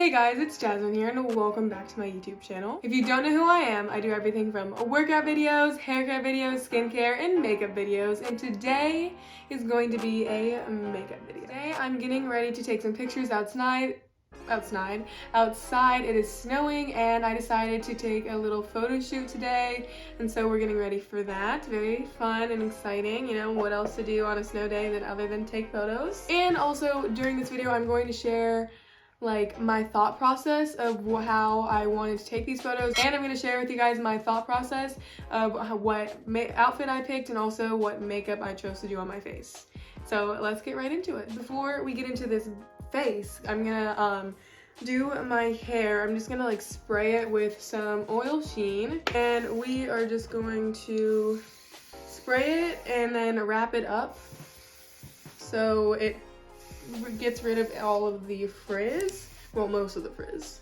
Hey guys, it's Jasmine here and welcome back to my YouTube channel. If you don't know who I am, I do everything from workout videos, haircut videos, skincare, and makeup videos. And today is going to be a makeup video. Today I'm getting ready to take some pictures outside. It is snowing and I decided to take a little photo shoot today. And so we're getting ready for that. Very fun and exciting. You know, what else to do on a snow day other than take photos. And also during this video, I'm going to share like my thought process of how I wanted to take these photos, and I'm going to share with you guys my thought process of what outfit I picked and also what makeup I chose to do on my face. So let's get right into it. Before we get into this face, I'm gonna do my hair. I'm just gonna like spray it with some oil sheen, and we are just going to spray it and then wrap it up so it gets rid of all of the frizz, well, most of the frizz.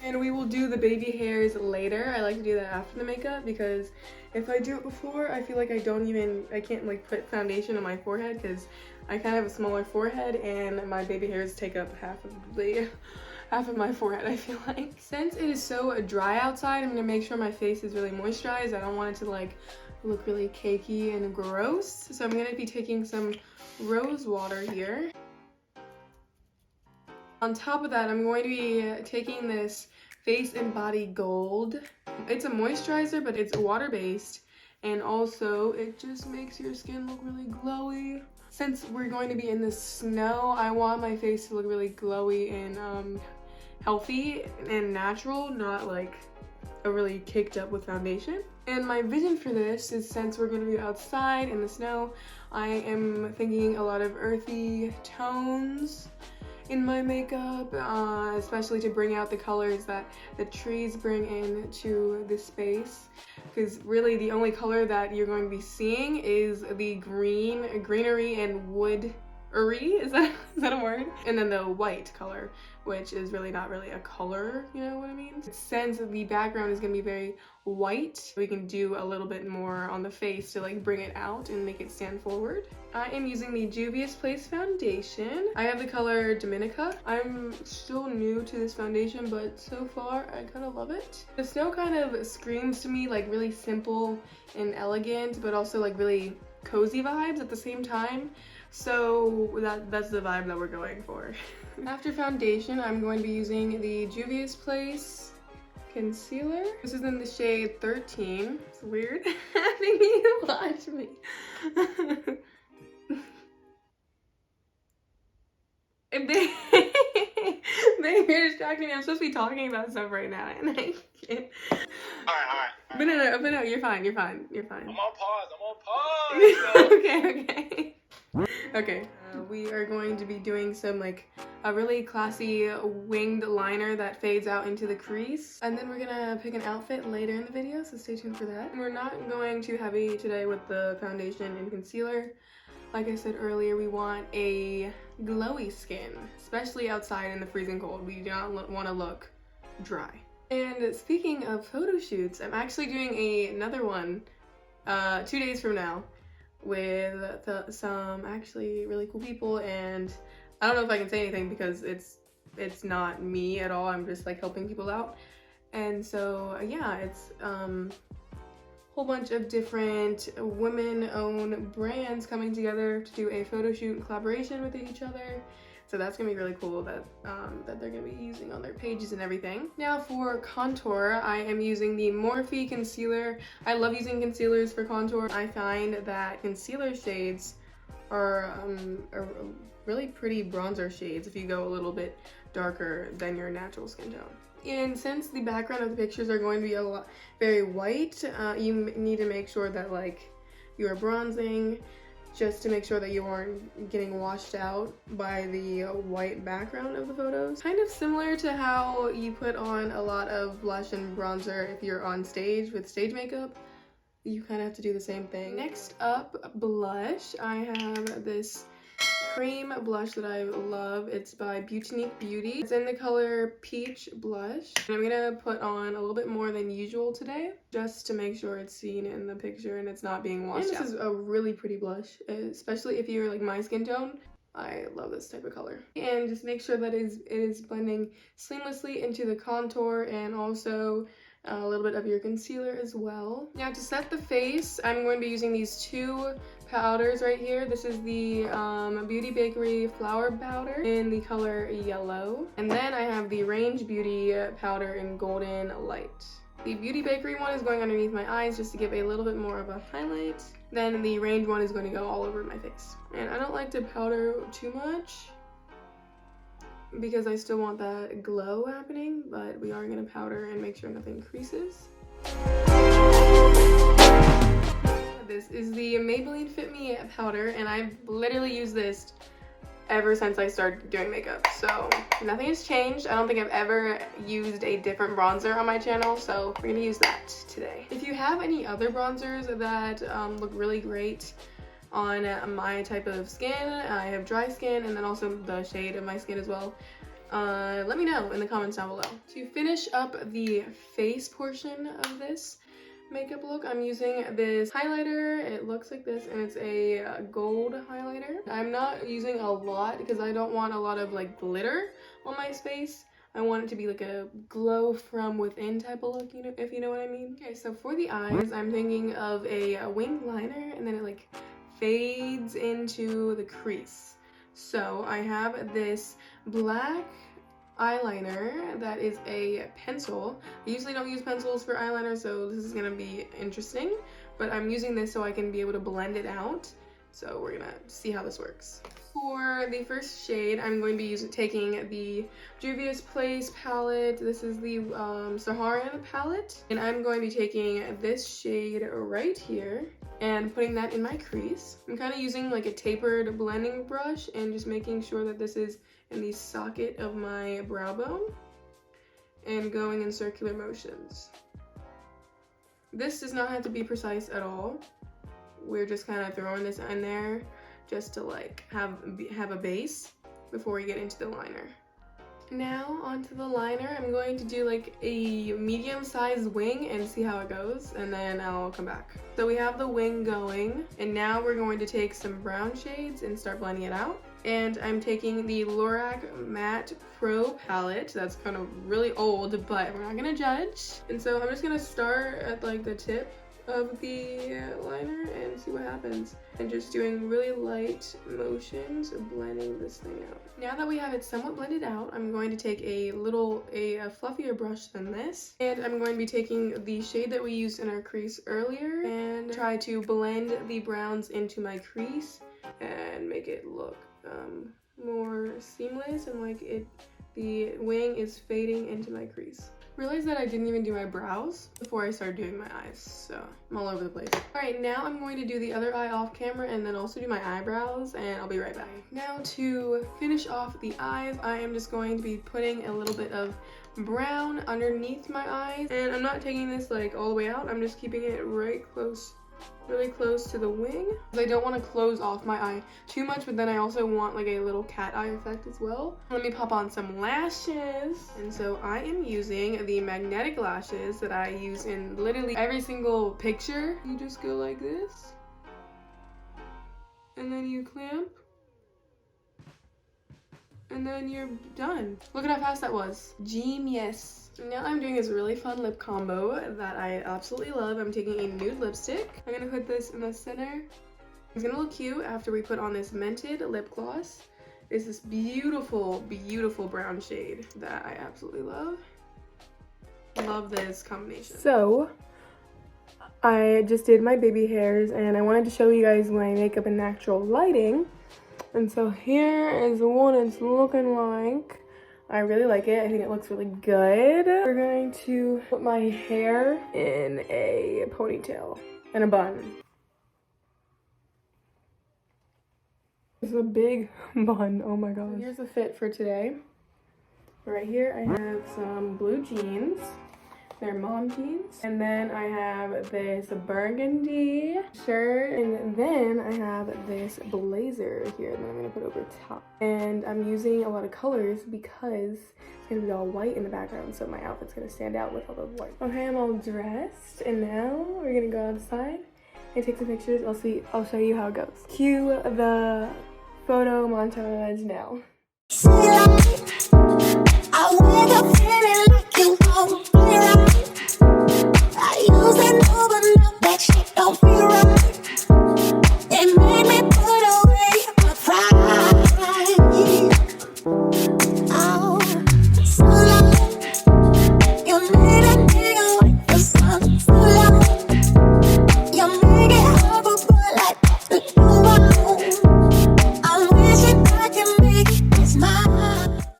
And we will do the baby hairs later. I like to do that after the makeup because if I do it before, I feel like I can't like put foundation on my forehead because I kind of have a smaller forehead and my baby hairs take up half of my forehead, I feel like. Since it is so dry outside, I'm gonna make sure my face is really moisturized. I don't want it to like look really cakey and gross. So I'm gonna be taking some rose water here. On top of that, I'm going to be taking this Face and Body Gold. It's a moisturizer, but it's water-based, and also it just makes your skin look really glowy. Since we're going to be in the snow, I want my face to look really glowy and healthy and natural, not like a really caked up with foundation. And my vision for this is, since we're going to be outside in the snow, I am thinking a lot of earthy tones in my makeup, especially to bring out the colors that the trees bring into the space, because really the only color that you're going to be seeing is the greenery and woodery, is that a word? And then the white color, which is really not really a color, you know what I mean? Since the background is going to be very white, we can do a little bit more on the face to like bring it out and make it stand forward. I am using the Juvia's Place foundation. I have the color Dominica. I'm still new to this foundation, but so far I kind of love it. The snow kind of screams to me like really simple and elegant, but also like really cozy vibes at the same time. So that's the vibe that we're going for. After foundation, I'm going to be using the Juvia's Place concealer. This is in the shade 13. It's weird having you watch me. Babe, you're distracting me. I'm supposed to be talking about stuff right now, and I can't. Alright. But no, you're fine. I'm on pause. Okay. Okay, we are going to be doing some like a really classy winged liner that fades out into the crease, and then we're gonna pick an outfit later in the video, so stay tuned for that. We're not going too heavy today with the foundation and concealer. Like I said earlier, we want a glowy skin, especially outside in the freezing cold. We do not want to look dry. And speaking of photo shoots, I'm actually doing another one 2 days from now with some actually really cool people, and I don't know if I can say anything because it's not me at all. I'm just like helping people out. And so yeah, it's whole bunch of different women-owned brands coming together to do a photo shoot in collaboration with each other. So that's gonna be really cool that they're gonna be using on their pages and everything. Now for contour, I am using the Morphe concealer. I love using concealers for contour. I find that concealer shades are really pretty bronzer shades if you go a little bit darker than your natural skin tone. And since the background of the pictures are going to be very white, you need to make sure that like you are bronzing, just to make sure that you aren't getting washed out by the white background of the photos. Kind of similar to how you put on a lot of blush and bronzer if you're on stage with stage makeup. You kind of have to do the same thing. Next up, blush. I have this cream blush that I love. It's by Beautinique Beauty. It's in the color Peach Blush. And I'm gonna put on a little bit more than usual today, just to make sure it's seen in the picture and it's not being washed out. This is a really pretty blush, especially if you're like my skin tone. I love this type of color. And just make sure that it is blending seamlessly into the contour and also a little bit of your concealer as well. Now to set the face, I'm going to be using these two powders right here. This is the Beauty Bakery Flour Powder in the color Yellow. And then I have the Range Beauty powder in Golden Light. The Beauty Bakery one is going underneath my eyes just to give a little bit more of a highlight. Then the Range one is going to go all over my face. And I don't like to powder too much because I still want that glow happening, but we are going to powder and make sure nothing creases. This is the Maybelline Fit Me powder, and I've literally used this ever since I started doing makeup, so nothing has changed. I don't think I've ever used a different bronzer on my channel, so we're gonna use that today. If you have any other bronzers that look really great on my type of skin, I have dry skin and then also the shade of my skin as well, let me know in the comments down below. To finish up the face portion of this makeup look, I'm using this highlighter. It looks like this, and it's a gold highlighter. I'm not using a lot because I don't want a lot of like glitter on my face. I want it to be like a glow from within type of look, you know, if you know what I mean. Okay, so for the eyes, I'm thinking of a winged liner, and then it like fades into the crease. So I have this black eyeliner that is a pencil. I usually don't use pencils for eyeliner, so this is gonna be interesting, but I'm using this so I can be able to blend it out. So we're gonna see how this works. For the first shade, I'm going to be taking the Juvia's Place palette. This is the Saharan palette, and I'm going to be taking this shade right here and putting that in my crease. I'm kind of using like a tapered blending brush and just making sure that this is in the socket of my brow bone and going in circular motions. This does not have to be precise at all. We're just kind of throwing this in there just to like have a base before we get into the liner. Now onto the liner, I'm going to do like a medium-sized wing and see how it goes, and then I'll come back. So we have the wing going, and now we're going to take some brown shades and start blending it out. And I'm taking the Lorac Matte Pro palette. That's kind of really old, but we're not gonna judge. And so I'm just gonna start at like the tip of the liner and see what happens, and just doing really light motions of blending this thing out. Now that we have it somewhat blended out, I'm going to take a fluffier brush than this, and I'm going to be taking the shade that we used in our crease earlier and try to blend the browns into my crease and make it look more seamless and like the wing is fading into my crease. Realized that I didn't even do my brows before I started doing my eyes, so I'm all over the place. Alright, now I'm going to do the other eye off camera and then also do my eyebrows, and I'll be right back. Now to finish off the eyes, I am just going to be putting a little bit of brown underneath my eyes, and I'm not taking this like all the way out. I'm just keeping it really close to the wing. I don't want to close off my eye too much, but then I also want like a little cat eye effect as well. Let me pop on some lashes. And so I am using the magnetic lashes that I use in literally every single picture. You just go like this, and then you clamp, and then you're done. Look at how fast that was. Genius. Now I'm doing this really fun lip combo that I absolutely love. I'm taking a nude lipstick. I'm gonna put this in the center. It's gonna look cute after we put on this Mented lip gloss. It's this beautiful, beautiful brown shade that I absolutely love. Love this combination. So, I just did my baby hairs and I wanted to show you guys my makeup in natural lighting. And so here is what it's looking like. I really like it. I think it looks really good. We're going to put my hair in a ponytail and a bun. This is a big bun. Oh my gosh. Here's the fit for today. Right here I have some blue jeans. They're mom jeans. And then I have this burgundy shirt. And then I have this blazer here that I'm gonna put over top. And I'm using a lot of colors because it's gonna be all white in the background, so my outfit's gonna stand out with all the white. Okay, I'm all dressed, and now we're gonna go outside and take some pictures. I'll show you how it goes. Cue the photo montage now.